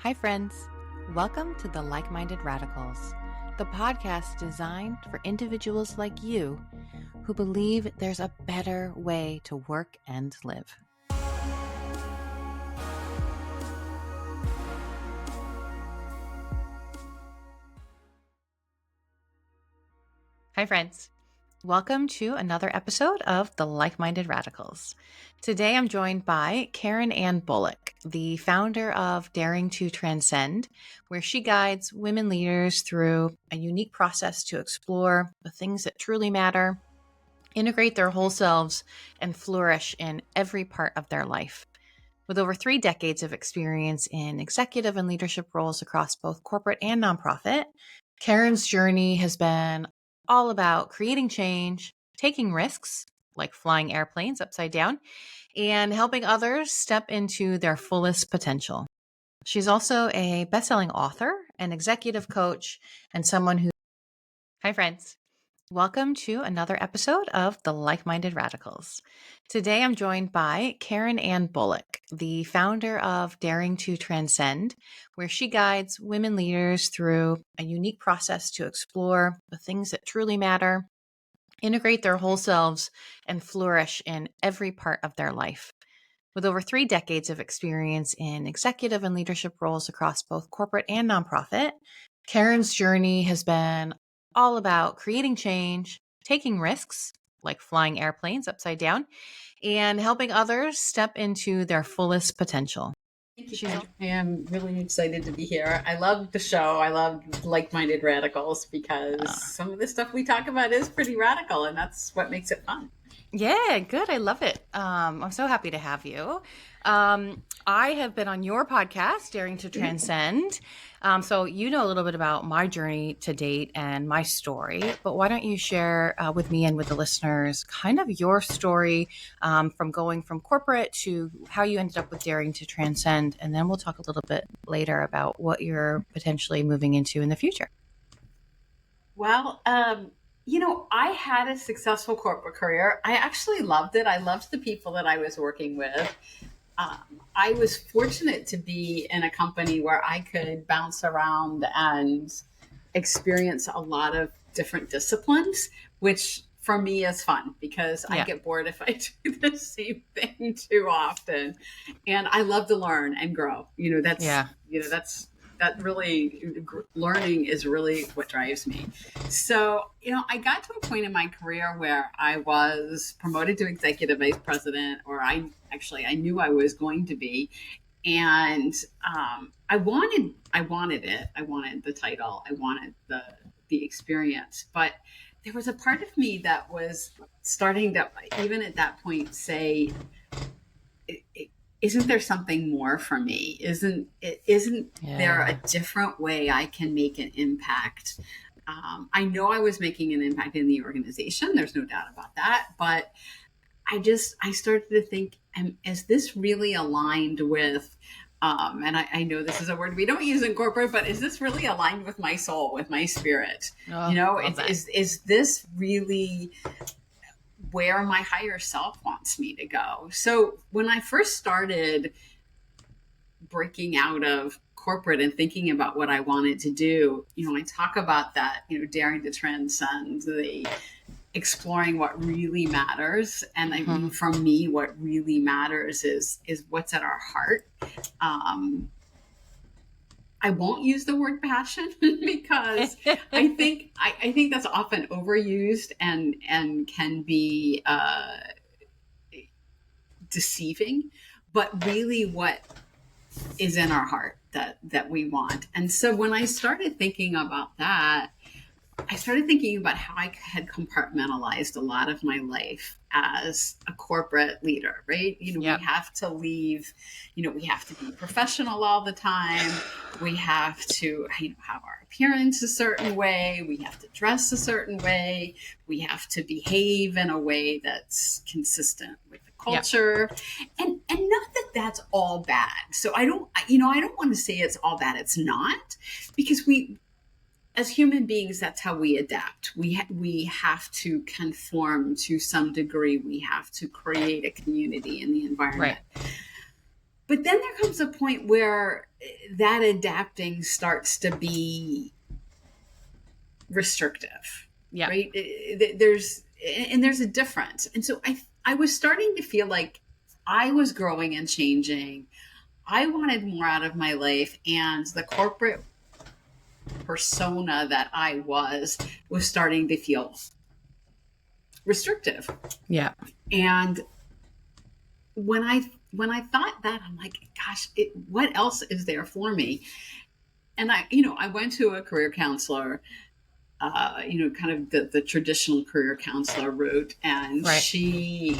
Hi, friends. Welcome to the Like-Minded Radicals, the podcast designed for individuals like you who believe there's a better way to work and live. Hi, friends. Welcome to another episode of the Like-Minded Radicals. Today I'm joined by Ann Bulluck, the founder of Daring to Transcend, where she guides women leaders through a unique process to explore the things that truly matter, integrate their whole selves, and flourish in every part of their life. With over 3 decades of experience in executive and leadership roles across both corporate and nonprofit, Karen's journey has been all about creating change, taking risks, like flying airplanes upside down, and helping others step into their fullest potential. She's also a best-selling author, an executive coach, and someone who... Hi, friends. Welcome to another episode of the Like-Minded Radicals. Today I'm joined by Ann Bulluck, the founder of Daring to Transcend, where she guides women leaders through a unique process to explore the things that truly matter, integrate their whole selves, and flourish in every part of their life. With over 3 decades of experience in executive and leadership roles across both corporate and nonprofit, Karen's journey has been all about creating change, taking risks, like flying airplanes upside down, and helping others step into their fullest potential. Thank you. I am really excited to be here. I love the show. I love Like-Minded Radicals because some of the stuff we talk about is pretty radical, and that's what makes it fun. Yeah, good. I love it. I'm so happy to have you. I have been on your podcast, Daring to Transcend. So you know a little bit about my journey to date and my story, but why don't you share with me and with the listeners kind of your story from going from corporate to how you ended up with Daring to Transcend, and then we'll talk a little bit later about what you're potentially moving into in the future. Well, I had a successful corporate career. I actually loved it. I loved the people that I was working with. I was fortunate to be in a company where I could bounce around and experience a lot of different disciplines, which for me is fun because I get bored if I do the same thing too often. And I love to learn and grow. That really, learning is really what drives me. So, I got to a point in my career where I was promoted to executive vice president, or I knew I was going to be. And I wanted it. I wanted the title. I wanted the experience. But there was a part of me that was starting to, even at that point, say, isn't there something more for me? Isn't there a different way I can make an impact? I know I was making an impact in the organization. There's no doubt about that. But I started to think, is this really aligned with, and I know this is a word we don't use in corporate, but is this really aligned with my soul, with my spirit? Is this really where my higher self wants me to go? So when I first started breaking out of corporate and thinking about what I wanted to do, I talk about that, daring to transcend, the exploring what really matters. And I mean, for me, what really matters is what's at our heart. I won't use the word passion because I think that's often overused and can be deceiving. But really, what is in our heart that we want. And so when I started thinking about that, I started thinking about how I had compartmentalized a lot of my life as a corporate leader, right? We have to leave, we have to be professional all the time. We have to have our appearance a certain way. We have to dress a certain way. We have to behave in a way that's consistent with the culture. And not that that's all bad. So I don't want to say it's all bad. It's not, because as human beings, that's how we adapt. We have to conform to some degree. We have to create a community in the environment. Right. But then there comes a point where that adapting starts to be restrictive, Yeah. right? There's a difference. And so I was starting to feel like I was growing and changing. I wanted more out of my life, and the corporate persona that I was starting to feel restrictive. Yeah. And when I thought that, I'm like, gosh, what else is there for me? And I went to a career counselor, kind of the traditional career counselor route, and Right. she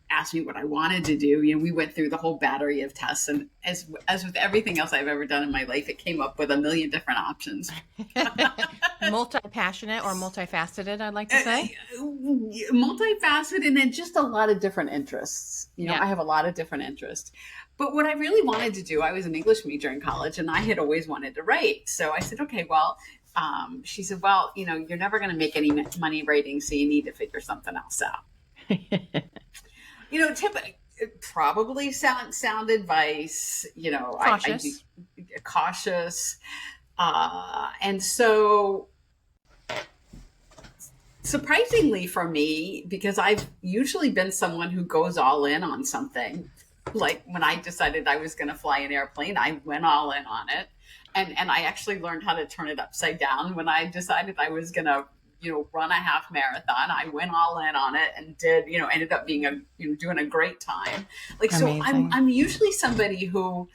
asked me what I wanted to do. We went through the whole battery of tests, and as with everything else I've ever done in my life, it came up with a million different options. Multi-passionate or multifaceted, I'd like to say. Multifaceted, and just a lot of different interests. Yeah. I have a lot of different interests. But what I really wanted to do, I was an English major in college, and I had always wanted to write. So I said, okay, well, she said, well, you're never going to make any money writing, so you need to figure something else out. Typically, probably sound advice. Cautious. Cautious, and so surprisingly for me, because I've usually been someone who goes all in on something. Like when I decided I was going to fly an airplane, I went all in on it, and I actually learned how to turn it upside down. When I decided I was going to run a half marathon, I went all in on it and ended up being doing a great time. Like, so Amazing. I'm usually somebody who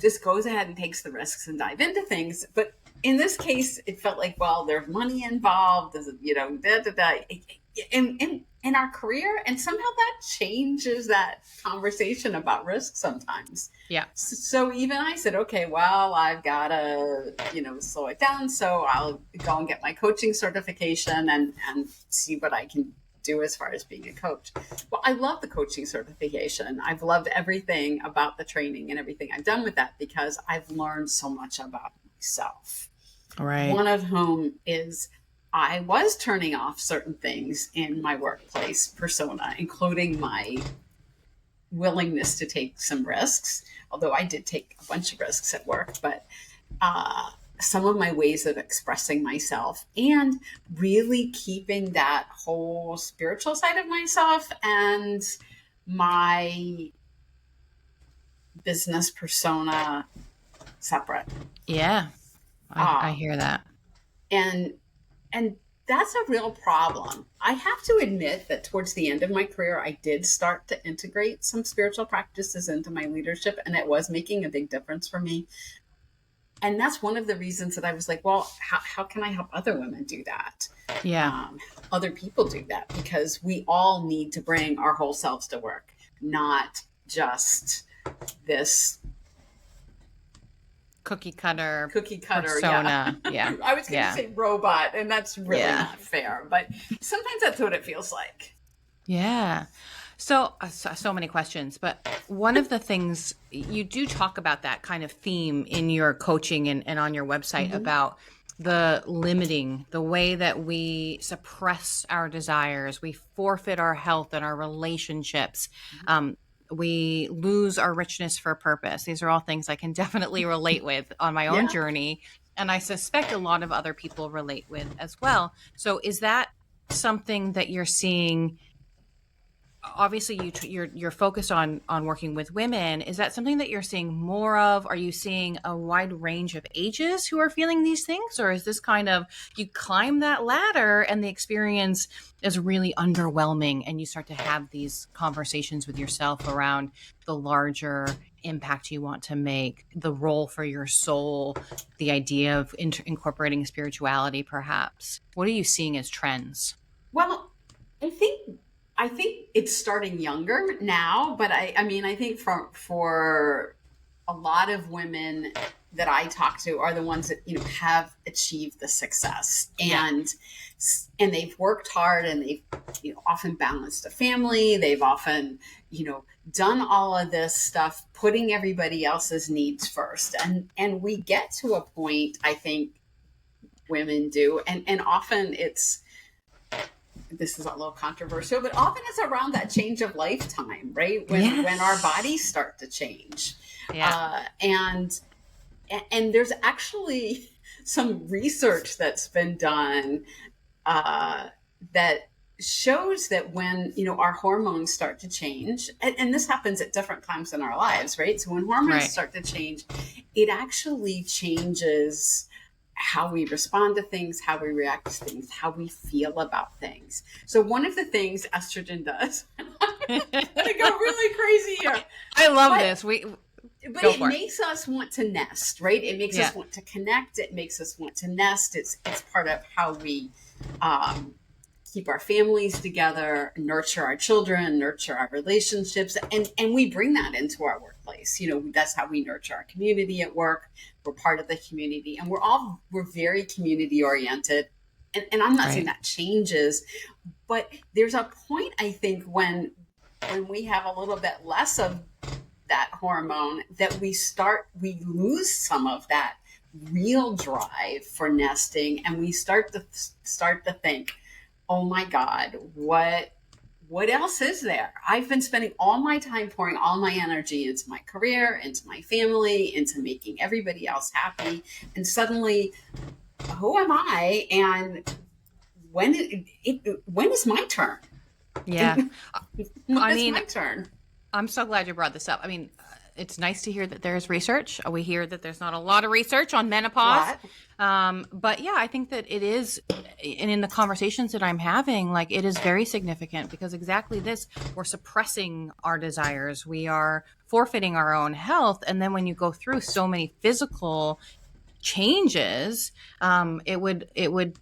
just goes ahead and takes the risks and dive into things. But in this case, it felt like, well, there's money involved, in our career, and somehow that changes that conversation about risk sometimes. Yeah. So even I said, okay, well, I've got to, slow it down. So I'll go and get my coaching certification and see what I can do as far as being a coach. Well, I love the coaching certification. I've loved everything about the training and everything I've done with that, because I've learned so much about myself. Right. One of whom is I was turning off certain things in my workplace persona, including my willingness to take some risks, although I did take a bunch of risks at work, but some of my ways of expressing myself, and really keeping that whole spiritual side of myself and my business persona separate. Yeah. I hear that. And that's a real problem. I have to admit that towards the end of my career, I did start to integrate some spiritual practices into my leadership, and it was making a big difference for me. And that's one of the reasons that I was like, well, how can I help other women do that? Yeah. Other people do that, because we all need to bring our whole selves to work, not just this cookie cutter persona. Yeah. I was going to say robot, and that's really not fair, but sometimes that's what it feels like. Yeah. So many questions, but one of the things you do talk about, that kind of theme in your coaching and on your website, about the limiting, the way that we suppress our desires, we forfeit our health and our relationships. We lose our richness for purpose. These are all things I can definitely relate with on my own journey. And I suspect a lot of other people relate with as well. So is that something that you're seeing? Obviously you're focused on working with women. Is that something that you're seeing more of? Are you seeing a wide range of ages who are feeling these things? Or is this kind of, you climb that ladder and the experience is really underwhelming, and you start to have these conversations with yourself around the larger impact you want to make, the role for your soul, the idea of incorporating spirituality perhaps? What are you seeing as trends? Well, I think it's starting younger now, but I mean, I think for a lot of women that I talk to are the ones that, have achieved the success, and they've worked hard, and they've, often balanced a family. They've often, done all of this stuff, putting everybody else's needs first. And we get to a point, I think women do, and often it's this is a little controversial, but often it's around that change of lifetime, right? When our Yes. bodies start to change, Yeah. uh, and and there's actually some research that's been done uh, that shows that when our hormones start to change, and this happens at different times in our lives, right? So when hormones Right. start to change, it actually changes how we respond to things, how we react to things, how we feel about things. So one of the things estrogen does, I'm gonna go really crazy here, I love but this. We but go it for it. makes us want to nest, right? It makes Yeah. us want to connect. It makes us want to nest. It's part of how we um, keep our families together, nurture our children, nurture our relationships, and we bring that into our workplace. That's how we nurture our community at work. We're part of the community, and we're very community oriented. And I'm not saying Right. that changes, but there's a point, I think, when we have a little bit less of that hormone, that we lose some of that real drive for nesting, and we start to think, oh my god, what else is there? I've been spending all my time pouring all my energy into my career, into my family, into making everybody else happy, and suddenly, who am I? And when is my turn? Yeah. And when I is mean, my turn? I'm so glad you brought this up. I mean, it's nice to hear that there's research. We hear that there's not a lot of research on menopause. Lot. But yeah, I think that it is, and in the conversations that I'm having, like it is very significant because exactly this, we're suppressing our desires. We are forfeiting our own health. And then when you go through so many physical changes, it would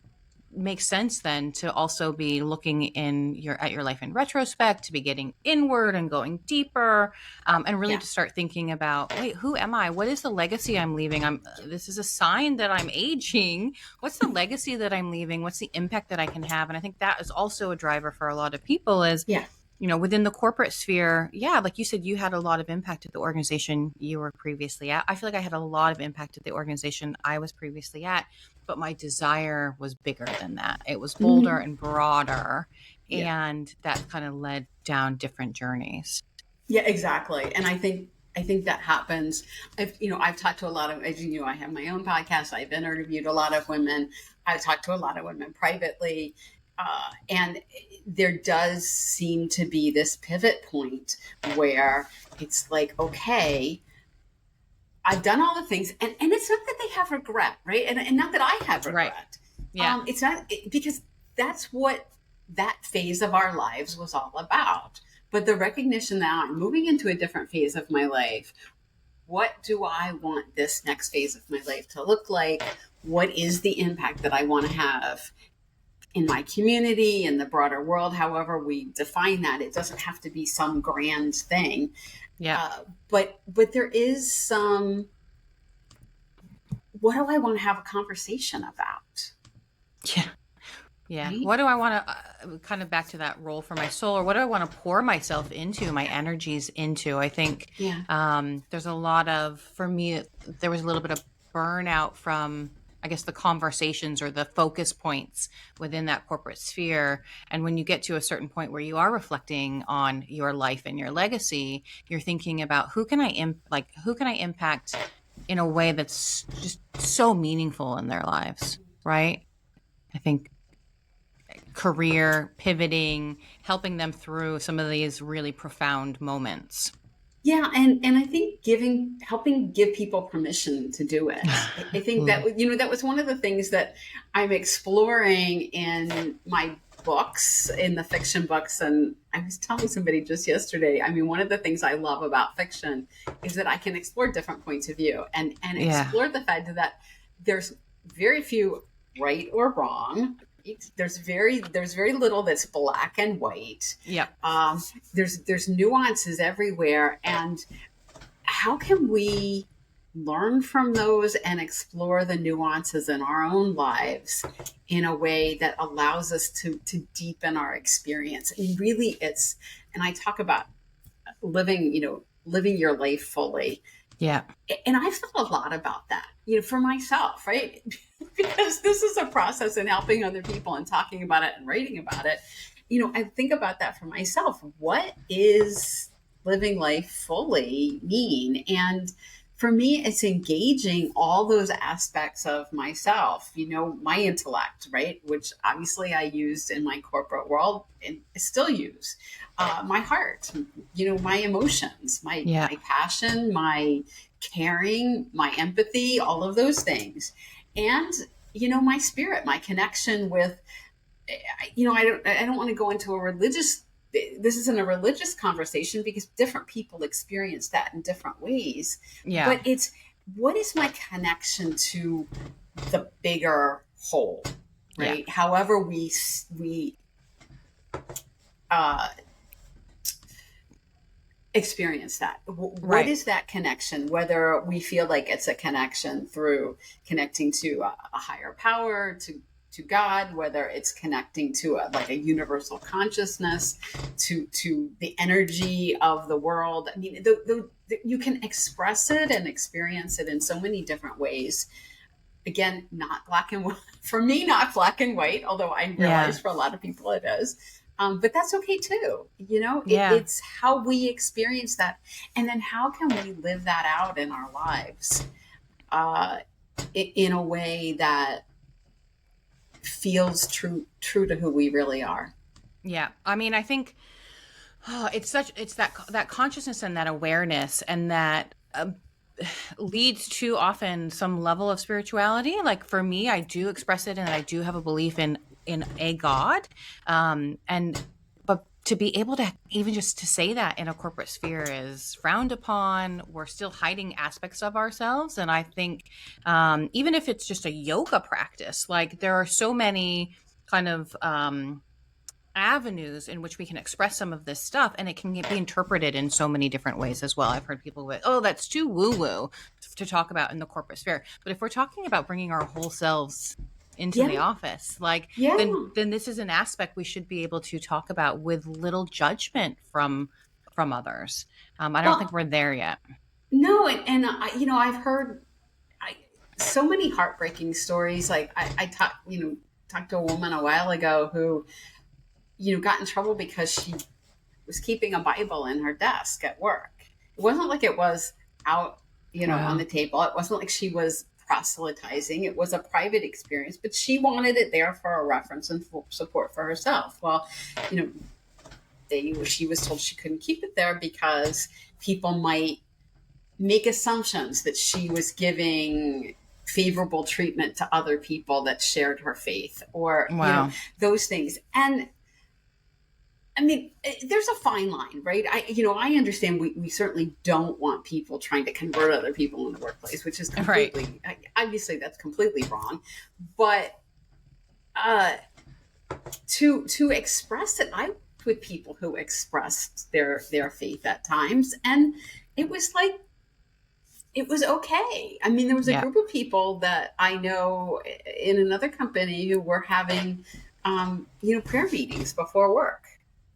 makes sense then to also be looking at your life in retrospect, to be getting inward and going deeper, and really Yeah. to start thinking about, wait, who am I? What is the legacy I'm leaving? This is a sign that I'm aging. What's the legacy that I'm leaving? What's the impact that I can have? And I think that is also a driver for a lot of people is, Yeah. within the corporate sphere, yeah, like you said, you had a lot of impact at the organization you were previously at. I feel like I had a lot of impact at the organization I was previously at, but my desire was bigger than that. It was bolder Mhm. and broader, Yeah. and that kind of led down different journeys. Yeah, exactly. And I think that happens. I've talked to a lot of, as you know, I have my own podcast. I've interviewed a lot of women. I've talked to a lot of women privately, and there does seem to be this pivot point where it's like, okay, I've done all the things, and it's not that they have regret, right? And not that I have Right. regret. Yeah. It's not because that's what that phase of our lives was all about. But the recognition that I'm moving into a different phase of my life. What do I want this next phase of my life to look like? What is the impact that I want to have in my community, in the broader world, however we define that? It doesn't have to be some grand thing. Yeah. But there is some, what do I want to have a conversation about? Yeah. Yeah. Right? What do I want to kind of back to that role for my soul, or what do I want to pour myself into, my energies into? I think Yeah. there's a lot of, for me, there was a little bit of burnout from, I guess, the conversations or the focus points within that corporate sphere. And when you get to a certain point where you are reflecting on your life and your legacy, you're thinking about who can I impact in a way that's just so meaningful in their lives, right? I think career pivoting, helping them through some of these really profound moments. Yeah, and I think helping give people permission to do it. I think Mm. that was one of the things that I'm exploring in my books, in the fiction books. And I was telling somebody just yesterday, I mean, one of the things I love about fiction is that I can explore different points of view, and Yeah. explore the fact that there's very few right or wrong. There's very little that's black and white. Yep. There's nuances everywhere, and how can we learn from those and explore the nuances in our own lives in a way that allows us to deepen our experience? And really, and I talk about living your life fully. Yeah. And I've thought a lot about that, for myself, right? because this is a process in helping other people and talking about it and writing about it. I think about that for myself. What is living life fully mean? And for me, it's engaging all those aspects of myself, my intellect, right? Which obviously I used in my corporate world and still use. My heart, my emotions, Yeah. my passion, my caring, my empathy, all of those things. And, my spirit, my connection with, I don't want to go into a religious, this isn't a religious conversation because different people experience that in different ways. Yeah. But it's, what is my connection to the bigger whole, Yeah. right? However we uh, experience that. What Right. is that connection? Whether we feel like it's a connection through connecting to a higher power, to God, whether it's connecting to like a universal consciousness, to the energy of the world. I mean, you can express it and experience it in so many different ways. Again, not black and white. For me, not black and white, although I Yeah. realize for a lot of people it is. But that's okay too. Yeah. It's how we experience that. And then how can we live that out in our lives uh, in a way that feels true to who we really are. Yeah. I mean, I think it's that consciousness and that awareness and that leads to often some level of spirituality. Like for me, I do express it and I do have a belief in a God. And but to be able to even just to say that in a corporate sphere is frowned upon. We're still hiding aspects of ourselves. And I think even if it's just a yoga practice, like there are so many kind of avenues in which we can express some of this stuff, and it can be interpreted in so many different ways as well. I've heard people with, oh, that's too woo woo to talk about in the corporate sphere. But if we're talking about bringing our whole selves into Yeah, the office, like yeah. then this is an aspect we should be able to talk about with little judgment from others. I don't think Well, we're there yet. no, and I've heard I, so many heartbreaking stories. Like I talked to a woman a while ago who got in trouble because she was keeping a Bible in her desk at work. It wasn't like it was out, on Wow. the table. It wasn't like she was proselytizing. It was a private experience, but she wanted it there for a reference and for support for herself. Well, you know, she was told she couldn't keep it there because people might make assumptions that she was giving favorable treatment to other people that shared her faith, or Wow. those things. And I mean, there's a fine line, right? I understand we certainly don't want people trying to convert other people in the workplace, which is Right. completely, obviously that's completely wrong. But uh, to express it, I with people who expressed their faith at times, and it was like, it was okay. I mean, there was a Yeah. group of people that I know in another company who were having, prayer meetings before work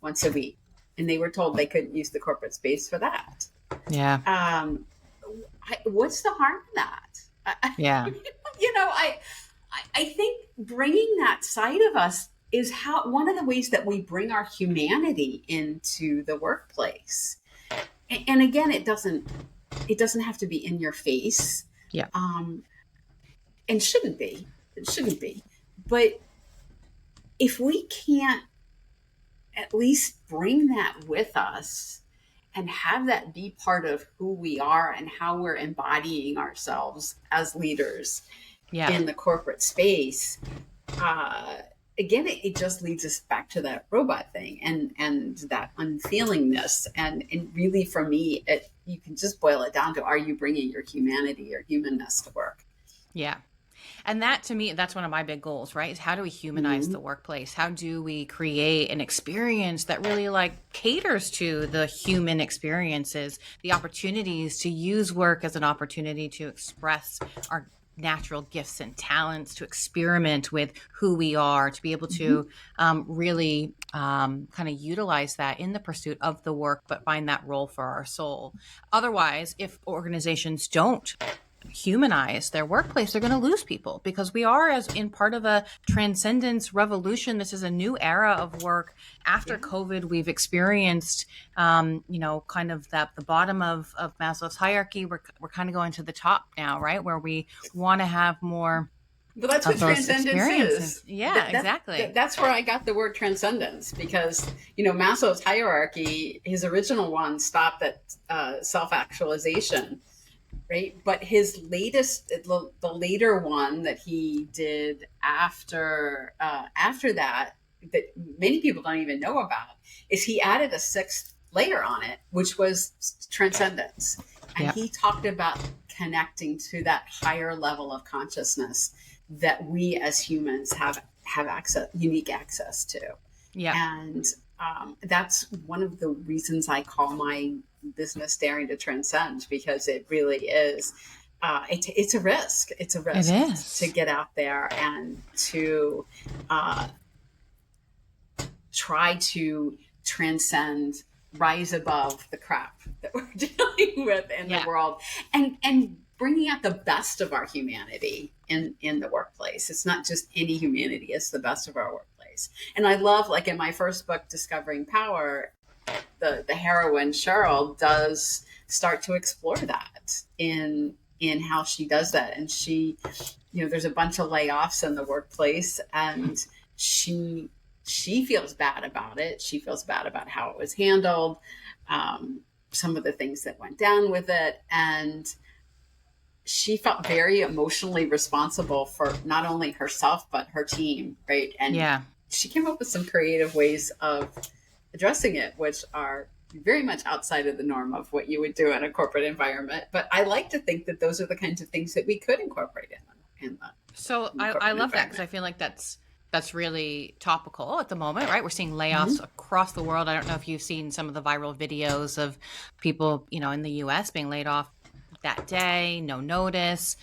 once a week, and they were told they couldn't use the corporate space for that. Yeah. Um, what's the harm in that? Yeah. I think bringing that side of us is how one of the ways that we bring our humanity into the workplace. And again, it doesn't have to be in your face, Yeah. um, and shouldn't be. It shouldn't be. But if we can't at least bring that with us and have that be part of who we are and how we're embodying ourselves as leaders Yeah. in the corporate space, uh, again, it just leads us back to that robot thing and that unfeelingness. And really, for me, you can just boil it down to: are you bringing your humanity, your humanness to work? Yeah. And that to me, that's one of my big goals, right? Is how do we humanize Mm-hmm. the workplace? How do we create an experience that really like caters to the human experiences, the opportunities to use work as an opportunity to express our natural gifts and talents, to experiment with who we are, to be able Mm-hmm. to really kind of utilize that in the pursuit of the work, but find that role for our soul. Otherwise, if organizations don't humanize their workplace, they're going to lose people, because we are as in part of a transcendence revolution. This is a new era of work. After Yeah. COVID, we've experienced, kind of the bottom of Maslow's hierarchy. We're kind of going to the top now, right? Where we want to have more Well, that's what of those transcendence experiences. is. Yeah, exactly. That's where I got the word transcendence, because, you know, Maslow's hierarchy, his original one stopped at self-actualization, right? But his latest, the later one that he did after that, that many people don't even know about, is he added a sixth layer on it, which was transcendence. And Yeah. he talked about connecting to that higher level of consciousness that we as humans have unique access to. Yeah. And that's one of the reasons I call my business Daring to Transcend, because it really is. It's a risk. It's a risk It is. to get out there and to try to transcend, rise above the crap that we're dealing with in the world, and bringing out the best of our humanity in the workplace. It's not just any humanity, it's the best of our workplace. And I love, like in my first book, Discovering Power, the heroine Cheryl does start to explore that in how she does that. And she, there's a bunch of layoffs in the workplace, and she feels bad about it. She feels bad about how it was handled, some of the things that went down with it. And she felt very emotionally responsible for not only herself, but her team, right? And she came up with some creative ways of addressing it, which are very much outside of the norm of what you would do in a corporate environment. But I like to think that those are the kinds of things that we could incorporate in the So I love that, because I feel like that's really topical at the moment, right? We're seeing layoffs across the world. I don't know if you've seen some of the viral videos of people, in the US being laid off that day, no notice.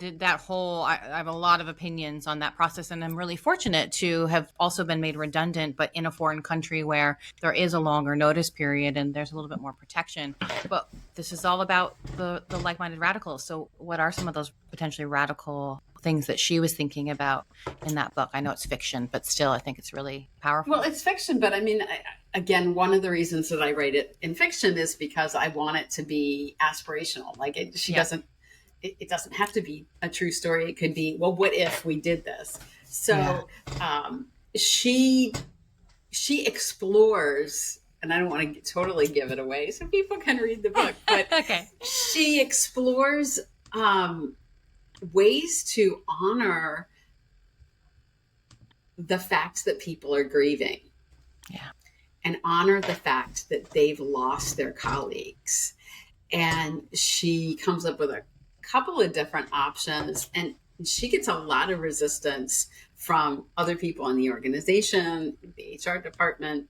That whole, I have a lot of opinions on that process, and I'm really fortunate to have also been made redundant, but in a foreign country where there is a longer notice period and there's a little bit more protection. But this is all about the like-minded radicals. So what are some of those potentially radical things that she was thinking about in that book? I know it's fiction, but still, I think it's really powerful. Well, it's fiction, but I mean, again, one of the reasons that I write it in fiction is because I want it to be aspirational. Like it doesn't have to be a true story. It could be, well, what if we did this? So she explores, and I don't want to totally give it away so people can read the book, but she explores ways to honor the fact that people are grieving. Yeah. And honor the fact that they've lost their colleagues. And she comes up with a couple of different options, and she gets a lot of resistance from other people in the organization, the HR department,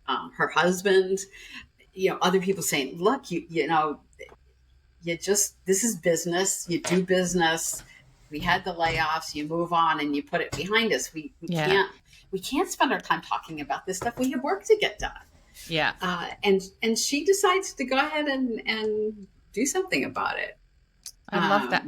her husband, other people saying, look, this is business, you do business. We had the layoffs, you move on and you put it behind us. We can't spend our time talking about this stuff. We have work to get done. Yeah. And she decides to go ahead and do something about it. I love that.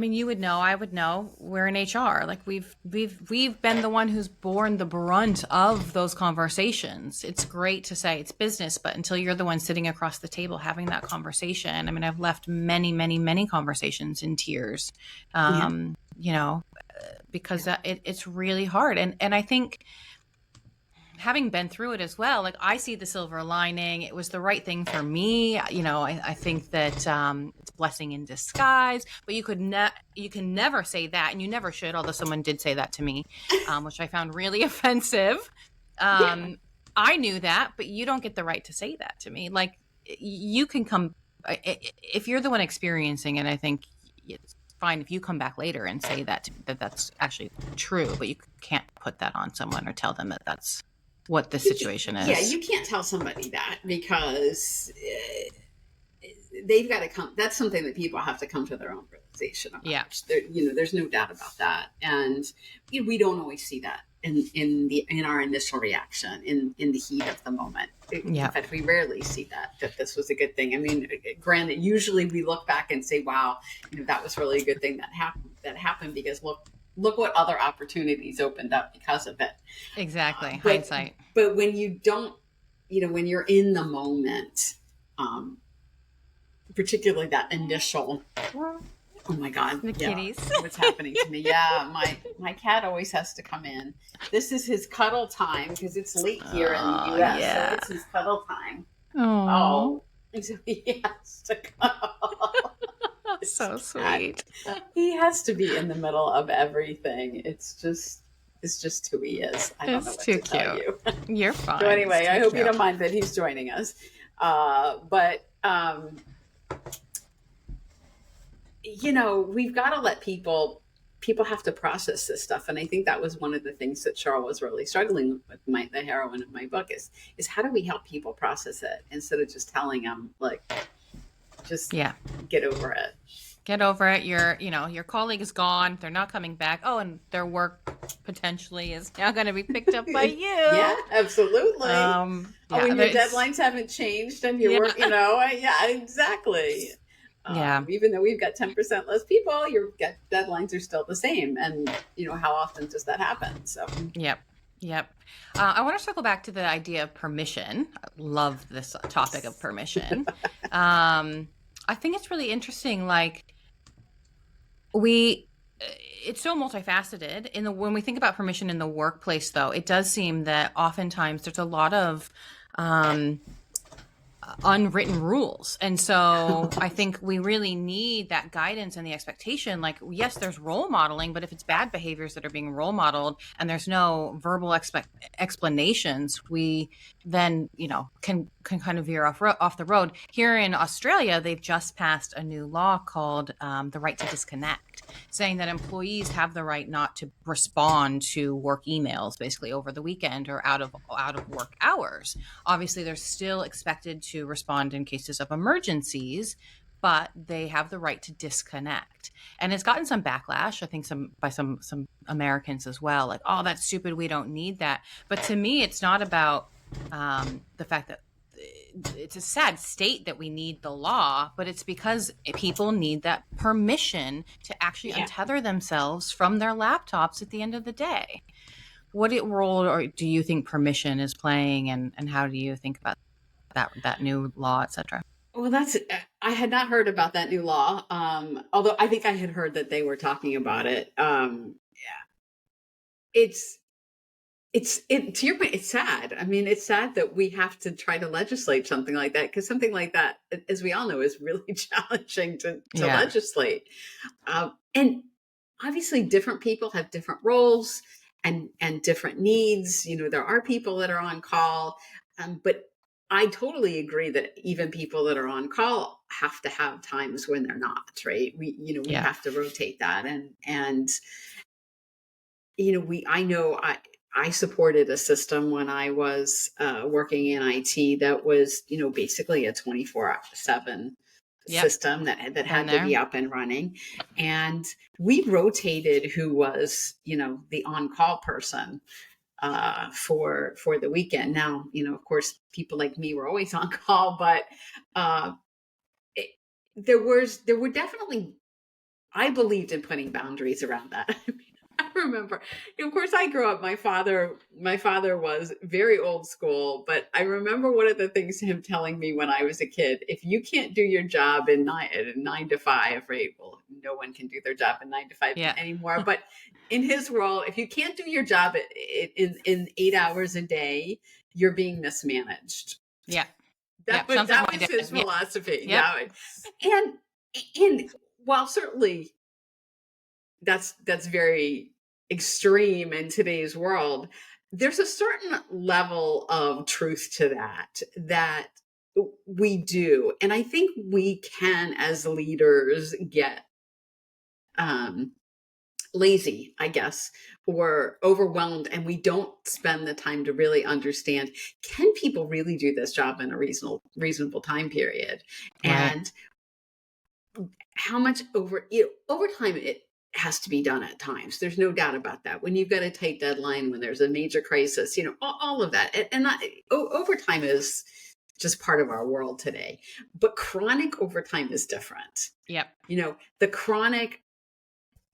You would know, I would know, we're in HR. Like we've been the one who's borne the brunt of those conversations. It's great to say it's business, but until you're the one sitting across the table having that conversation, I mean, I've left many, many, many conversations in tears, because it's really hard. And I think, having been through it as well, like I see the silver lining. It was the right thing for me. I think that it's a blessing in disguise, but you can never say that, and you never should, although someone did say that to me, which I found really offensive. I knew that, but you don't get the right to say that to me. Like, you can come, if you're the one experiencing it, I think it's fine if you come back later and say that's actually true, but you can't put that on someone or tell them that that's what the situation is. Yeah, you can't tell somebody that, because they've got to come. That's something that people have to come to their own realization about. Yeah. There's no doubt about that. And we don't always see that in our initial reaction in the heat of the moment. In Yeah. fact, we rarely see that this was a good thing. I mean, granted, usually we look back and say, "Wow, that was really a good thing that happened because look what other opportunities opened up because of it." Exactly. But Hindsight. when you don't, when you're in the moment, um, particularly that initial, oh my God, The yeah, kitties. what's happening to me? Yeah, my cat always has to come in. This is his cuddle time because it's late here in the Oh, U.S., so yeah. it's his cuddle time. Oh, Oh, so he has to cuddle. This so cat, sweet. he has to be in the middle of everything. It's just who he is. I don't know It's what too to tell cute. you. You're So fine. It's anyway, too I hope you cute. don't mind that he's joining us. But we've got to let people have to process this stuff, and I think that was one of the things that Cheryl was really struggling with. The heroine of my book is how do we help people process it instead of just telling them, like, just Yeah. get over it. Get over it. Your colleague is gone. They're not coming back. Oh, and their work potentially is now going to be picked up by Yeah, you. absolutely. Oh, Yeah, and your there's, deadlines haven't changed, and your yeah, work, yeah, exactly. yeah, Even though we've got 10% less people, your deadlines are still the same. And, how often does that happen? So, yep, yep. I want to circle back to the idea of permission. I love this topic of permission. I think it's really interesting. Like, we it's so multifaceted when we think about permission in the workplace, though it does seem that oftentimes there's a lot of um unwritten rules. And so I think we really need that guidance and the expectation. Like, yes, there's role modeling, but if it's bad behaviors that are being role modeled and there's no verbal explanations, we then, can kind of veer off the road. Here in Australia, they've just passed a new law called the right to disconnect, saying that employees have the right not to respond to work emails basically over the weekend or out of work hours. Obviously, they're still expected to respond in cases of emergencies, but they have the right to disconnect. And it's gotten some backlash, I think, some Americans as well. Like, oh, that's stupid. We don't need that. But to me, it's not about the fact that it's a sad state that we need the law, but it's because people need that permission to actually yeah. untether themselves from their laptops at the end of the day. What role or do you think permission is playing, and how do you think about that new law, etc.? Well, I had not heard about that new law. Although I think I had heard that they were talking about it. It's, to your point, it's sad. I mean, it's sad that we have to try to legislate something like that, because something like that, as we all know, is really challenging to Yeah, legislate. And obviously, different people have different roles and different needs. There are people that are on call, but I totally agree that even people that are on call have to have times when they're not. Right? We yeah, have to rotate that, and I know I supported a system when I was working in IT that was, basically a 24/7 yep. system that Been had to be there. up and running. And we rotated who was, the on-call person for the weekend. Now, of course, people like me were always on call, but uh, it, there were definitely, I believed in putting boundaries around that. I remember, of course, I grew up. My father was very old school, but I remember one of the things him telling me when I was a kid: if you can't do your job in 9 to 5, right? Well, no one can do their job in 9 to 5 Yeah, anymore. But in his role, if you can't do your job in 8 hours a day, you're being mismanaged. yeah, That yep. was Sounds like that my was dad. his Yeah, philosophy. yep, Yeah, and while certainly that's very extreme in today's world, there's a certain level of truth to that we do, and I think we can, as leaders, get um lazy, I guess, or overwhelmed, and we don't spend the time to really understand, can people really do this job in a reasonable time period, right. and how much over time has to be done at times. There's no doubt about that. When you've got a tight deadline, when there's a major crisis, all of that. And that, overtime is just part of our world today. But chronic overtime is different. Yep. The chronic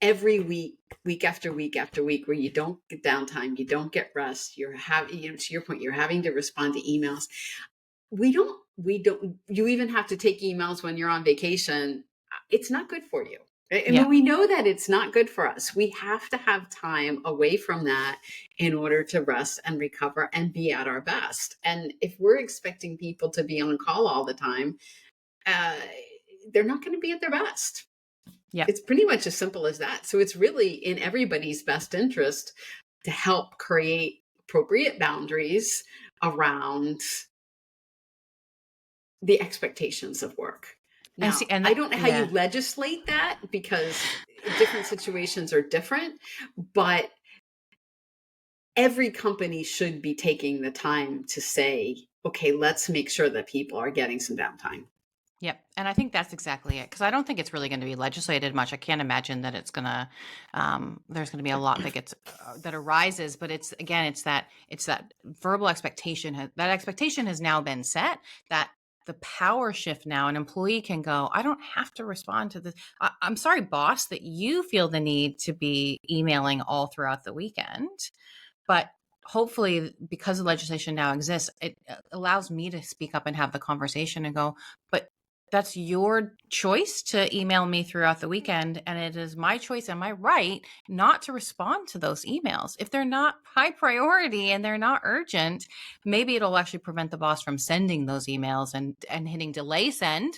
every week, week after week after week, where you don't get downtime, you don't get rest, you're having, to your point, you're having to respond to emails. You even have to take emails when you're on vacation. It's not good for you. Right? I mean, we know that it's not good for us. We have to have time away from that in order to rest and recover and be at our best. And if we're expecting people to be on call all the time, they're not going to be at their best. Yeah. It's pretty much as simple as that. So it's really in everybody's best interest to help create appropriate boundaries around the expectations of work. Now, I don't know how you legislate that, because different situations are different, but every company should be taking the time to say, okay, let's make sure that people are getting some downtime. Yep. And I think that's exactly it. Because I don't think it's really going to be legislated much. I can't imagine that it's going to, there's going to be a lot that gets, that arises, but it's that verbal expectation. That expectation has now been set, that the power shift now, an employee can go, I don't have to respond to this. I'm sorry, boss, that you feel the need to be emailing all throughout the weekend, but hopefully, because the legislation now exists, it allows me to speak up and have the conversation and go, but that's your choice to email me throughout the weekend. And it is my choice and my right not to respond to those emails. If they're not high priority and they're not urgent, maybe it'll actually prevent the boss from sending those emails and hitting delay send.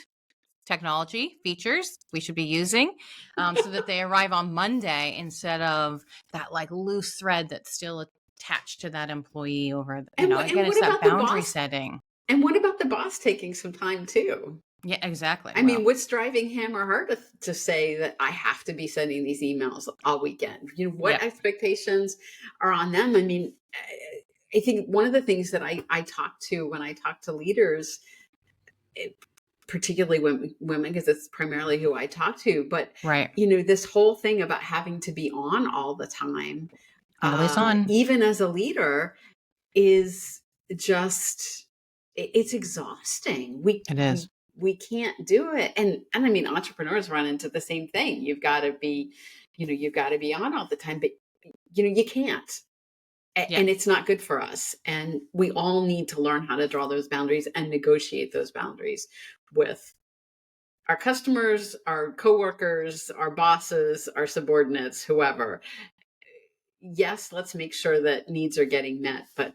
Technology features we should be using, so that they arrive on Monday instead of that like loose thread that's still attached to that employee over, again, it's that boundary setting. And what about the boss taking some time too? Yeah, exactly. I mean, what's driving him or her to say that I have to be sending these emails all weekend? What expectations are on them? I mean, I think one of the things that I talk to when I talk to leaders, particularly women, because it's primarily who I talk to, but this whole thing about having to be on all the time, always on, even as a leader, is just, it's exhausting. It is. We can't do it. And I mean, entrepreneurs run into the same thing. You've got to be, you've got to be on all the time, but you can't. And it's not good for us. And we all need to learn how to draw those boundaries and negotiate those boundaries with our customers, our coworkers, our bosses, our subordinates, whoever. Yes, let's make sure that needs are getting met, but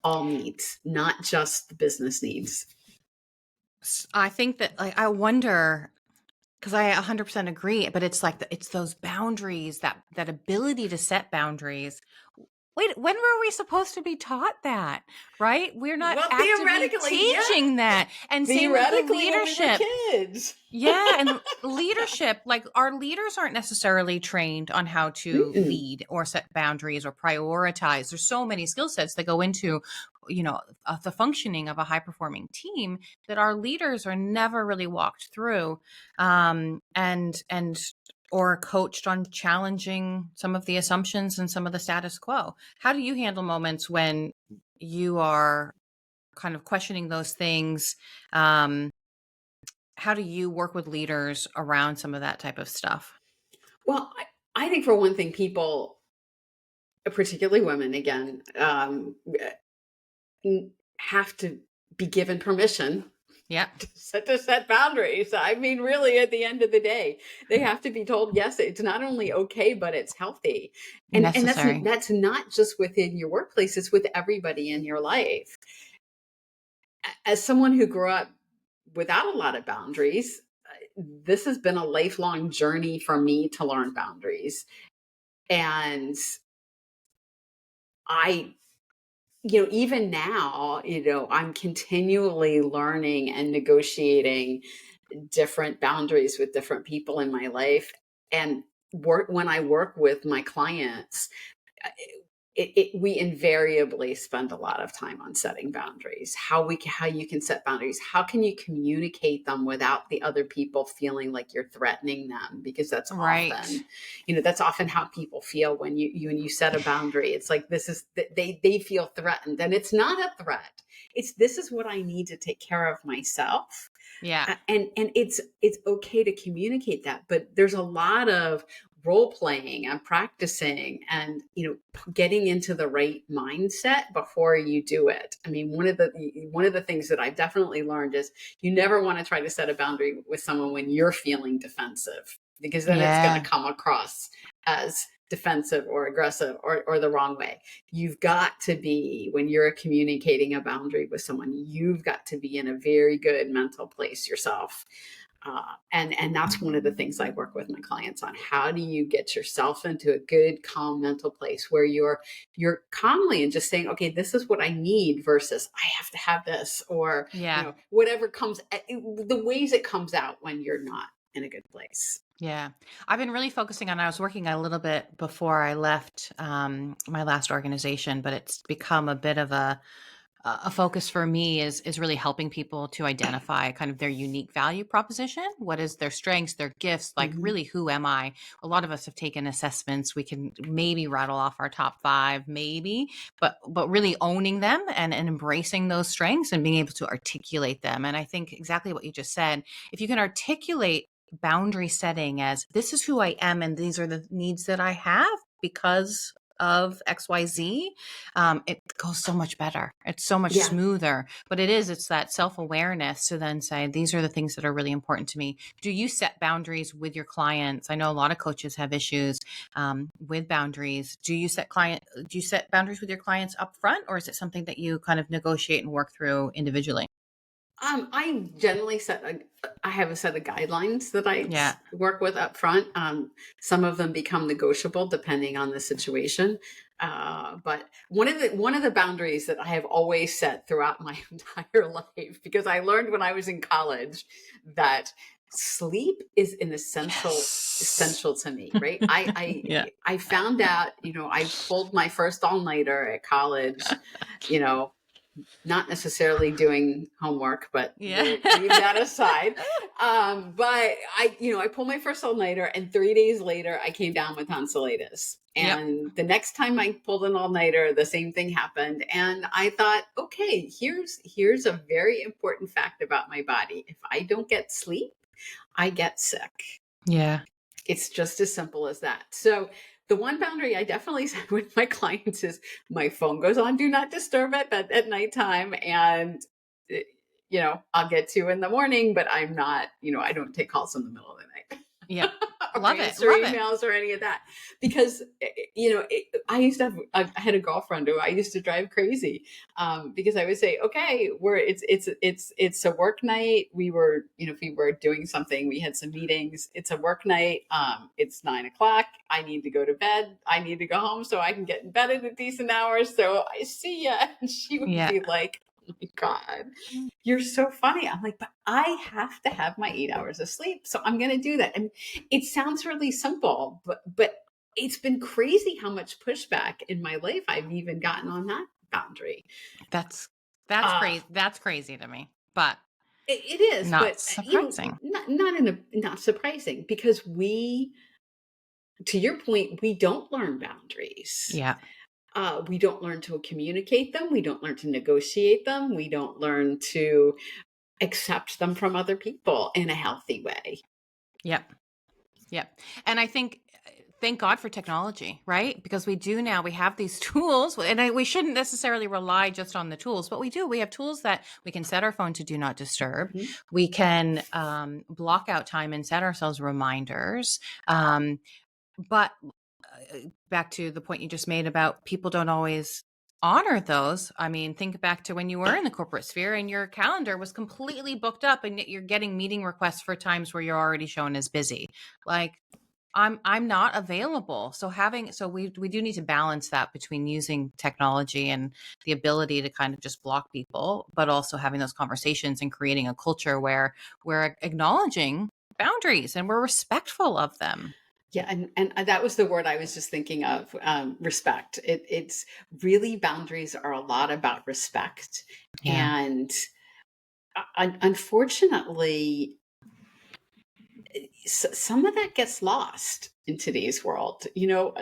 all needs, not just the business needs. I think that, like, I wonder, because I 100% agree, but it's like it's those boundaries, that ability to set boundaries. Wait, when were we supposed to be taught that? Right? We're not actively teaching that. And same with the leadership. Kids. Yeah, and leadership, like our leaders aren't necessarily trained on how to lead or set boundaries or prioritize. There's so many skill sets that go into, the functioning of a high performing team that our leaders are never really walked through, and or coached on challenging some of the assumptions and some of the status quo. How do you handle moments when you are kind of questioning those things? How do you work with leaders around some of that type of stuff? Well, I think for one thing, people, particularly women, again, have to be given permission to set boundaries. I mean, really, at the end of the day, they have to be told, yes, it's not only okay, but it's healthy. And that's not just within your workplace, it's with everybody in your life. As someone who grew up without a lot of boundaries, this has been a lifelong journey for me to learn boundaries. And even now, I'm continually learning and negotiating different boundaries with different people in my life. And when I work with my clients, we invariably spend a lot of time on setting boundaries. How you can set boundaries. How can you communicate them without the other people feeling like you're threatening them? Because Right. that's often how people feel when you set a boundary. It's like they feel threatened, and it's not a threat. It's this is what I need to take care of myself. Yeah. And it's okay to communicate that, but there's a lot of role playing and practicing and getting into the right mindset before you do it. I mean, one of the things that I've definitely learned is you never want to try to set a boundary with someone when you're feeling defensive, because then it's going to Yeah. come across as defensive or aggressive or the wrong way. You've got to be, when you're communicating a boundary with someone, you've got to be in a very good mental place yourself. And that's one of the things I work with my clients on. How do you get yourself into a good, calm mental place where you're calmly and just saying, okay, this is what I need versus I have to have this, or Yeah. whatever comes, the ways it comes out when you're not in a good place. Yeah. I've been really focusing on, I was working a little bit before I left my last organization, but it's become a bit of a focus for me is really helping people to identify kind of their unique value proposition. What is their strengths, their gifts, like Mm-hmm. really who am I? A lot of us have taken assessments. We can maybe rattle off our top 5, maybe, but really owning them and embracing those strengths and being able to articulate them. And I think exactly what you just said, if you can articulate boundary setting as this is who I am and these are the needs that I have because of XYZ, it goes so much better. It's so much Yeah. smoother. But it's that self awareness to then say, these are the things that are really important to me. Do you set boundaries with your clients? I know a lot of coaches have issues with boundaries. Do you set boundaries with your clients up front, or is it something that you kind of negotiate and work through individually? I generally I have a set of guidelines that Yeah. work with up front. Some of them become negotiable depending on the situation. But one of the boundaries that I have always set throughout my entire life, because I learned when I was in college that sleep is an Yes. essential to me, right? I Yeah. I found out, I pulled my first all-nighter at college, you know, not necessarily doing homework, but Yeah. we'll leave that aside. But I pulled my first all-nighter, and 3 days later, I came down with tonsillitis. Yep. And the next time I pulled an all-nighter, the same thing happened. And I thought, okay, here's a very important fact about my body. If I don't get sleep, I get sick. Yeah. It's just as simple as that. So the one boundary I definitely set with my clients is my phone goes on do not disturb at nighttime, and eh, I'll get to in the morning, but I'm not, I don't take calls in the middle of the night. Yep. Or Love it. answer Love it. emails or any of that, because I used to have I had a girlfriend who I used to drive crazy, because I would say, okay, it's a work night. If we were doing something, we had some meetings. It's a work night. It's 9 o'clock. I need to go to bed. I need to go home so I can get in bed at a decent hour. So I see ya. And she would Yeah. be like, oh my God, you're so funny. I'm like, but I have to have my 8 hours of sleep. So I'm going to do that. And it sounds really simple, but it's been crazy how much pushback in my life I've even gotten on that boundary. That's that's Uh, crazy. That's crazy to me, but it is, not but surprising. not surprising, because to your point, we don't learn boundaries. Yeah. We don't learn to communicate them. We don't learn to negotiate them. We don't learn to accept them from other people in a healthy way. Yep. Yep. And I think, thank God for technology, right? Because we have these tools, and we shouldn't necessarily rely just on the tools, but we do. We have tools that we can set our phone to do not disturb. Mhm. We can block out time and set ourselves reminders. But back to the point you just made about people don't always honor those. I mean, think back to when you were in the corporate sphere and your calendar was completely booked up, and yet you're getting meeting requests for times where you're already shown as busy. Like, I'm not available. So we do need to balance that between using technology and the ability to kind of just block people, but also having those conversations and creating a culture where we're acknowledging boundaries and we're respectful of them. Yeah, and that was the word I was just thinking of, respect. It's really, boundaries are a lot about respect, Yeah. and unfortunately, some of that gets lost in today's world.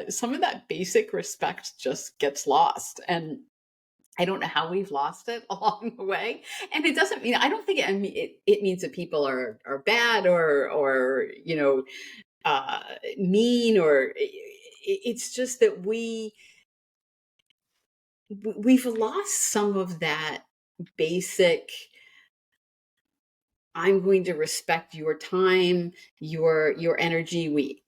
Some of that basic respect just gets lost, and I don't know how we've lost it along the way. And it doesn't mean, I don't think it means that people are bad or mean, or it's just that we've lost some of that basic, I'm going to respect your time, your energy.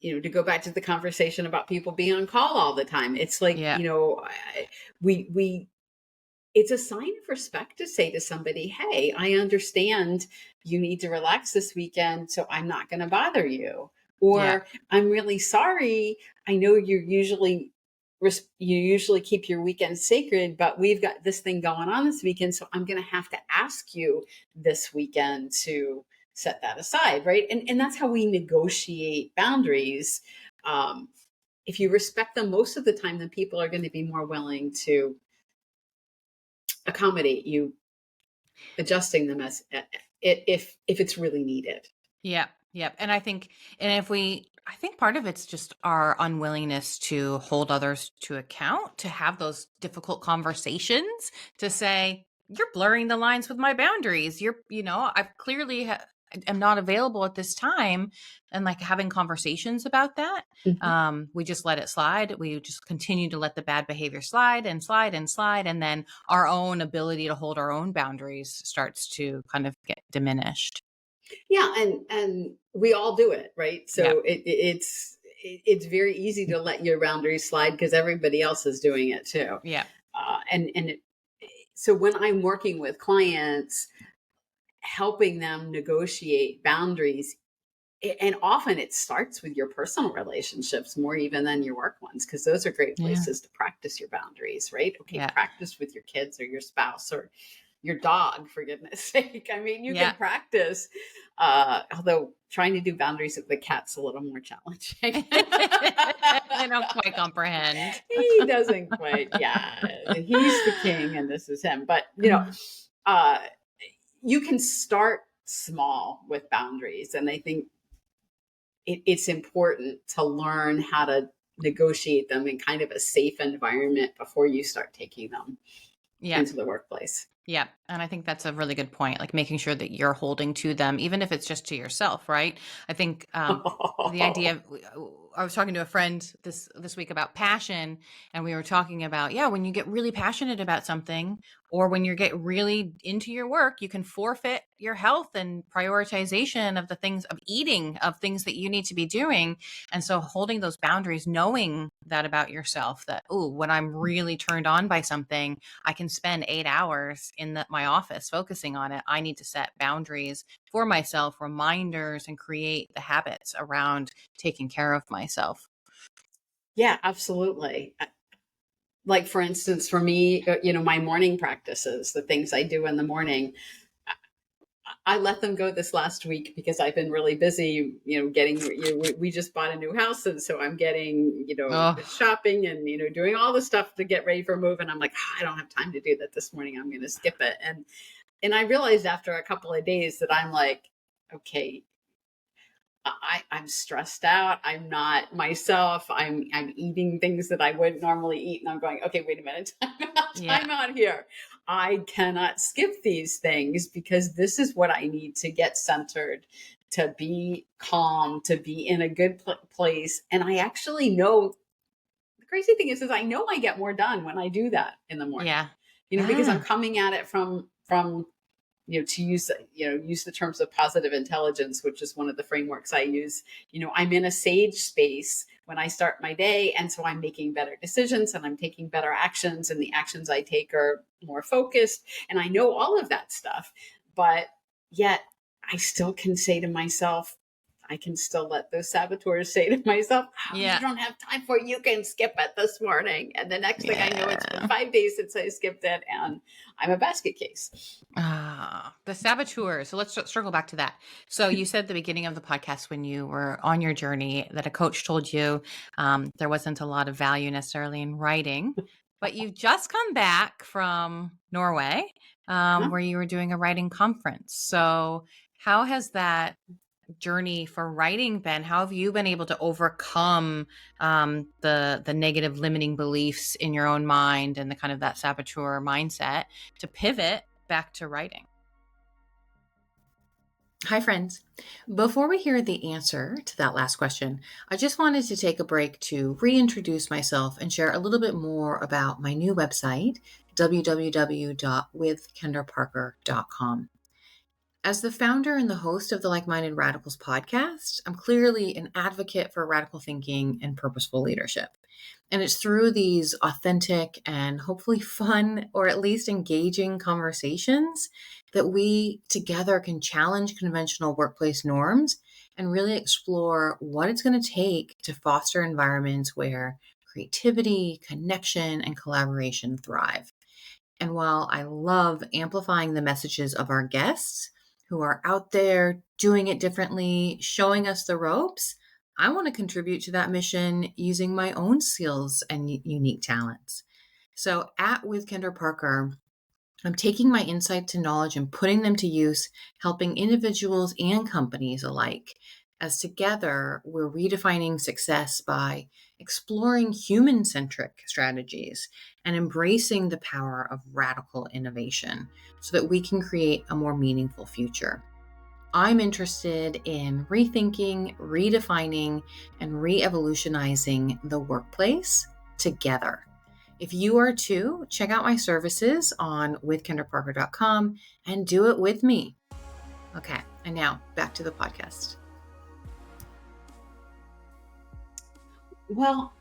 To go back to the conversation about people being on call all the time, it's like, Yeah. we it's a sign of respect to say to somebody, hey, I understand you need to relax this weekend, so I'm not going to bother you. Yeah. Or, I'm really sorry. I know you usually keep your weekend sacred, but we've got this thing going on this weekend, so I'm going to have to ask you this weekend to set that aside, right? And that's how we negotiate boundaries. Um, if you respect them most of the time, then people are going to be more willing to accommodate you, adjusting them as if it's really needed. Yeah. Yep. And I think part of it's just our unwillingness to hold others to account, to have those difficult conversations, to say, you're blurring the lines with my boundaries. I've clearly am not available at this time. And like having conversations about that. Mhm. We just let it slide. We just continue to let the bad behavior slide and slide and slide. And then our own ability to hold our own boundaries starts to kind of get diminished. Yeah, and we all do it, right? Yep. So it's very easy to let your boundaries slide because everybody else is doing it too. Yep. So when I'm working with clients, helping them negotiate boundaries, and often it starts with your personal relationships more even than your work ones, because those are great Yeah. places to practice your boundaries, right? Okay, Yeah. practice with your kids or your spouse or your dog, for goodness sake. I mean, you Yeah. can practice, although trying to do boundaries with the cat's a little more challenging. They don't quite comprehend. He doesn't quite, yeah, he's the king and this is him. But uh you can start small with boundaries, and I think it's important to learn how to negotiate them in kind of a safe environment before you start taking them Yeah. into the workplace. Yeah. And I think that's a really good point. Like making sure that you're holding to them, even if it's just to yourself, right? I think the idea of, I was talking to a friend this week about passion, and we were talking about, yeah, when you get really passionate about something, or when you get really into your work, you can forfeit your health and prioritization of the things of eating, of things that you need to be doing. And so holding those boundaries, knowing that about yourself, that, oh, when I'm really turned on by something, I can spend 8 hours in my office focusing on it. I need to set boundaries for myself, reminders, and create the habits around taking care of myself. Yeah, absolutely. Like, for instance, for me, my morning practices, the things I do in the morning, I let them go this last week because I've been really busy, getting, we just bought a new house. And so I'm getting, Oh, shopping and, doing all the stuff to get ready for move. And I'm like, I don't have time to do that this morning. I'm going to skip it. And I realized after a couple of days that I'm like, okay, I'm stressed out. I'm not myself. I'm eating things that I wouldn't normally eat. And I'm going, okay, wait a minute. yeah. Time out here. I cannot skip these things because this is what I need to get centered, to be calm, to be in a good place. And I actually know, the crazy thing is I know I get more done when I do that in the morning, Yeah. because I'm Ah, coming at it from to use the terms of positive intelligence, which is one of the frameworks I use. I'm in a sage space when I start my day, and so I'm making better decisions and I'm taking better actions, and the actions I take are more focused, and I know all of that stuff. But yet I still can say to myself, I can still let those saboteurs say to myself, oh, you Yeah. don't have time for it. You can skip it this morning. And the next thing I know, it's been Yeah. 5 days since I skipped it, and I'm a basket case. The saboteur. So let's circle back to that. So you said at the beginning of the podcast when you were on your journey that a coach told you there wasn't a lot of value necessarily in writing, but you've just come back from Norway Huh? where you were doing a writing conference. So how has that journey for writing been? How have you been able to overcome the negative limiting beliefs in your own mind and the kind of that saboteur mindset to pivot back to writing? Hi, friends. Before we hear the answer to that last question, I just wanted to take a break to reintroduce myself and share a little bit more about my new website, www.withkendraparker.com. As the founder and the host of the Like Minded Radicals podcast, I'm clearly an advocate for radical thinking and purposeful leadership. And it's through these authentic and hopefully fun or at least engaging conversations that we together can challenge conventional workplace norms and really explore what it's going to take to foster environments where creativity, connection, and collaboration thrive. And while I love amplifying the messages of our guests who are out there doing it differently, showing us the ropes, I want to contribute to that mission using my own skills and unique talents. So at With Kendra Parker, I'm taking my insights and knowledge and putting them to use, helping individuals and companies alike. As together, we're redefining success by exploring human centric strategies and embracing the power of radical innovation so that we can create a more meaningful future. I'm interested in rethinking, redefining, and re evolutionizing the workplace together. If you are too, check out my services on withkendraparker.com and do it with me. Okay, and now back to the podcast. Well,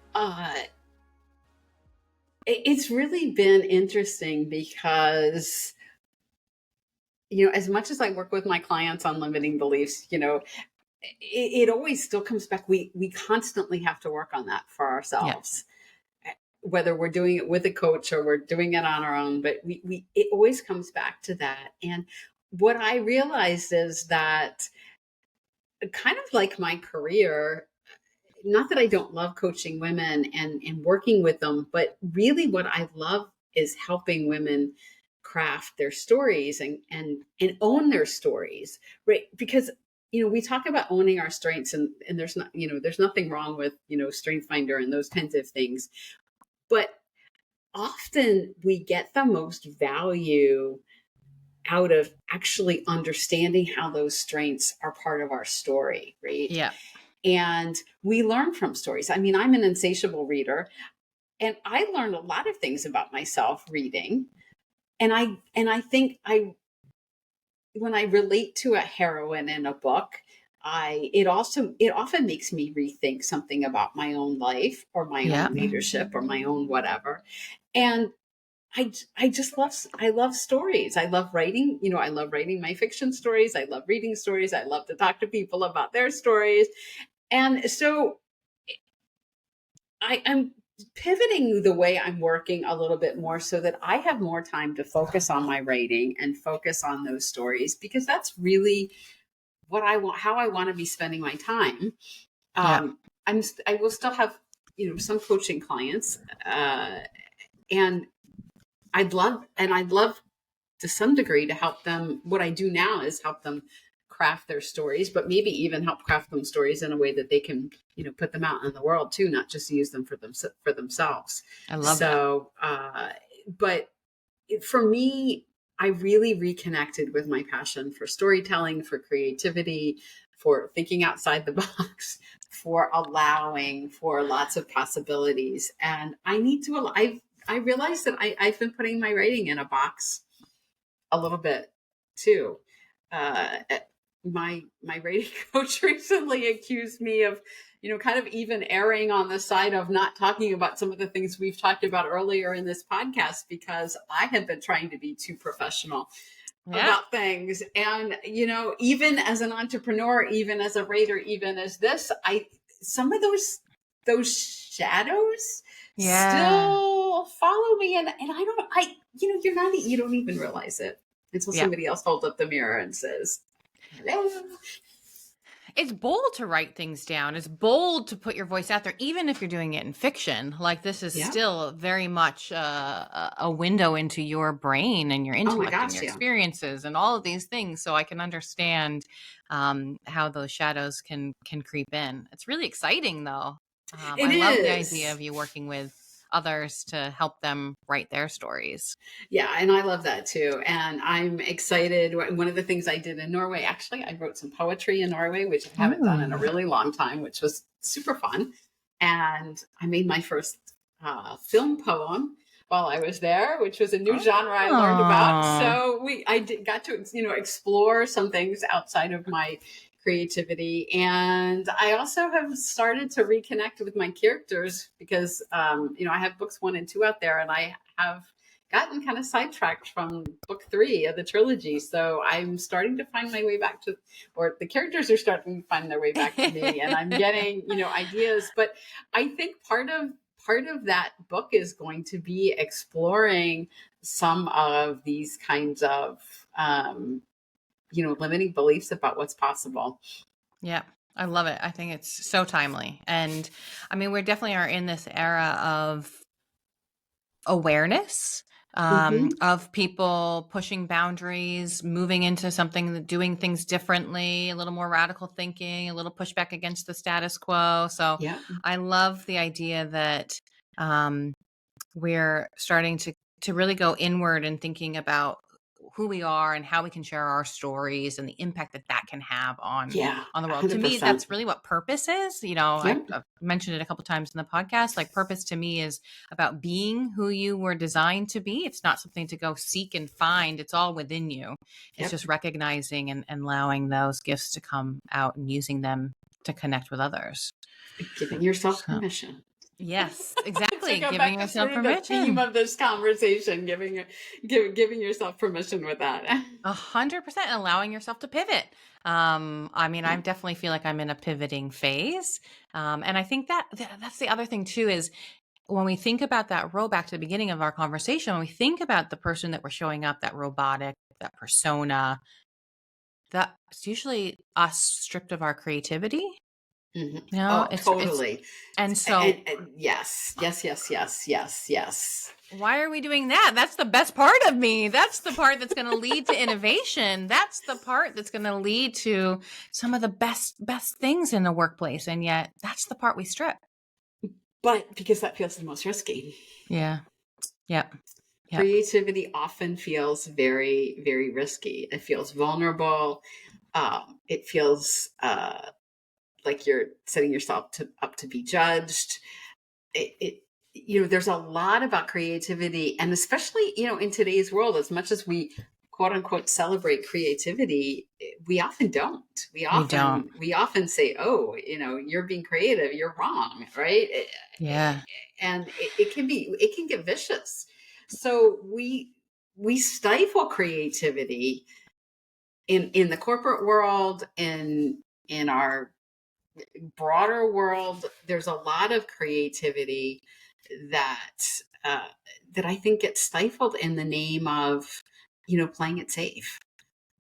it's really been interesting because, as much as I work with my clients on limiting beliefs, it always still comes back. We constantly have to work on that for Yeah. ourselves, whether we're doing it with a coach or we're doing it on our own. But it always comes back to that. And what I realized is that, kind of like my career, not that I don't love coaching women and working with them, but really what I love is helping women craft their stories and own their stories, right? Because we talk about owning our strengths, and there's nothing wrong with Strength Finder and those kinds of things, but often we get the most value out of actually understanding how those strengths are part of our story, right? Yeah. And we learn from stories. I mean, I'm an insatiable reader, and I learned a lot of things about myself reading. And I think when I relate to a heroine in a book, it often makes me rethink something about my own life or my Yeah. own leadership or my own whatever. And I just I love stories. I love writing. I love writing my fiction stories. I love reading stories. I love to talk to people about their stories. And so I'm pivoting the way I'm working a little bit more so that I have more time to focus on my writing and focus on those stories, because that's really what I want, how I want to be spending my time. Yeah. I will still have, some coaching clients, and I'd love to some degree to help them. What I do now is help them craft their stories, but maybe even help craft them stories in a way that they can, put them out in the world too, not just use them for themselves. I love that. So, but for me, I really reconnected with my passion for storytelling, for creativity, for thinking outside the box, for allowing for lots of possibilities. And I realized that I've been putting my writing in a box a little bit too. Uh, my rating coach recently accused me of, kind of even erring on the side of not talking about some of the things we've talked about earlier in this podcast, because I had been trying to be too professional. Yeah. about things. And, even as an entrepreneur, even as a writer, even as this, some of those shadows Yeah. still follow me. And you don't even realize it until Yeah. somebody else holds up the mirror and says, hello. It's bold to write things down. It's bold to put your voice out there, even if you're doing it in fiction. Like, this is Yeah. still very much a window into your brain and your Oh my intellect and gosh. your Yeah. experiences and all of these things. So I can understand how those shadows can creep in. It's really exciting, though. It I love the idea is. of you working with others to help them write their stories. Yeah, and I love that too. And I'm excited. One of the things I did in Norway, actually, I wrote some poetry in Norway, which I haven't done in a Mm. really long time, which was super fun. And I made my first film poem while I was there, which was a new genre I learned about. Oh. So got to explore some things outside of my creativity, and I also have started to reconnect with my characters because I have books 1 and 2 out there, and I have gotten kind of sidetracked from book 3 of the trilogy. So I'm starting to find my way back to, or the characters are starting to find their way back to me, and I'm getting, ideas. But I think part of that book is going to be exploring some of these kinds of, limiting beliefs about what's possible. Yeah, I love it. I think it's so timely. And I mean, we definitely are in this era of awareness, Mm-hmm. of people pushing boundaries, moving into something, doing things differently, a little more radical thinking, a little pushback against the status quo. So Yeah. I love the idea that um, we're starting to really go inward and thinking about who we are and how we can share our stories and the impact that that can have Yeah. on the world. To me, 100%. that's really what purpose is. Yep. I've mentioned it a couple times in the podcast. Like, purpose to me is about being who you were designed to be. It's not something to go seek and find. It's all within you. It's Yep. just recognizing and allowing those gifts to come out and using them to connect with others. Giving yourself So, permission. yes, To exactly. go Giving back to yourself sort of the theme permission. of this conversation, giving yourself permission with that. 100%, allowing yourself to pivot. I mean, I definitely feel like I'm in a pivoting phase. And I think that's the other thing too, is when we think about that role, back to the beginning of our conversation, when we think about the person that we're showing up, that robotic, that persona, that's usually us stripped of our creativity. Hmm. No, Oh, it's, totally. and And, so and yes, yes, yes, yes, yes, yes. why are we doing that? That's the best part of me. That's the part that's going to lead to innovation. That's the part that's going to lead to some of the best things in the workplace. And yet that's the part we strip. But because that feels the most risky. Yeah. Yep. Yep. Creativity often feels very, very risky. It feels vulnerable. It feels like you're setting yourself up to be judged. It there's a lot about creativity, and especially in today's world, as much as we quote unquote celebrate creativity, we often don't. we We don't. often we often say, oh, you're being creative, you're wrong, right? Yeah. And it can get vicious. So we stifle creativity in the corporate world, in our broader world. There's a lot of creativity that uh, that I think gets stifled in the name of playing it safe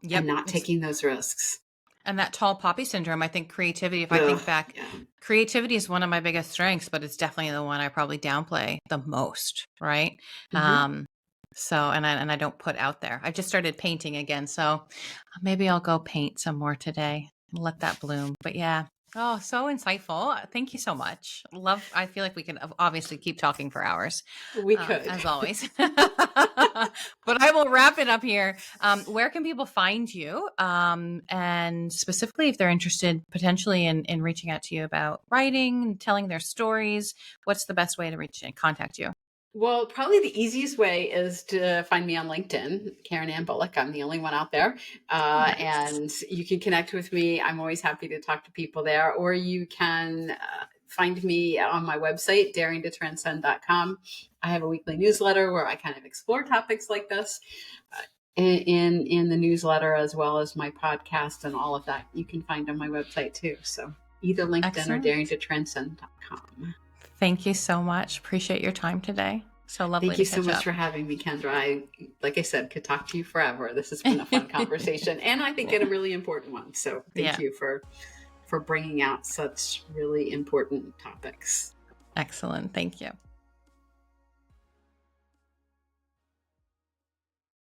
and Yep. not It's, taking those risks. and that tall poppy syndrome, I think creativity, if I Ugh, think back, yeah. creativity is one of my biggest strengths, but it's definitely the one I probably downplay the most. Right. Hmm. Um, so, and I don't put out there. I just started painting again. So maybe I'll go paint some more today and let that bloom. But yeah. Oh, so insightful. Thank you so much. Love, I feel like we can obviously keep talking for hours, We could. as always. But I will wrap it up here. Where can people find you? And specifically, if they're interested potentially in reaching out to you about writing and telling their stories, what's the best way to reach and contact you? Well, probably the easiest way is to find me on LinkedIn, Karen Ann Bulluck. I'm the only one out there. Nice. And you can connect with me. I'm always happy to talk to people there. Or you can find me on my website, daringtotranscend.com. I have a weekly newsletter where I kind of explore topics like this. in the newsletter, as well as my podcast and all of that. You can find on my website too. So either LinkedIn or Excellent. daringtotranscend.com. Thank you so much. Appreciate your time today. So lovely Thank to you so catch much up. for having me, Kendra. Like I said, could talk to you forever. This has been a fun conversation, and I think a really important one. So thank Yeah. you for bringing out such really important topics. Excellent. Thank you.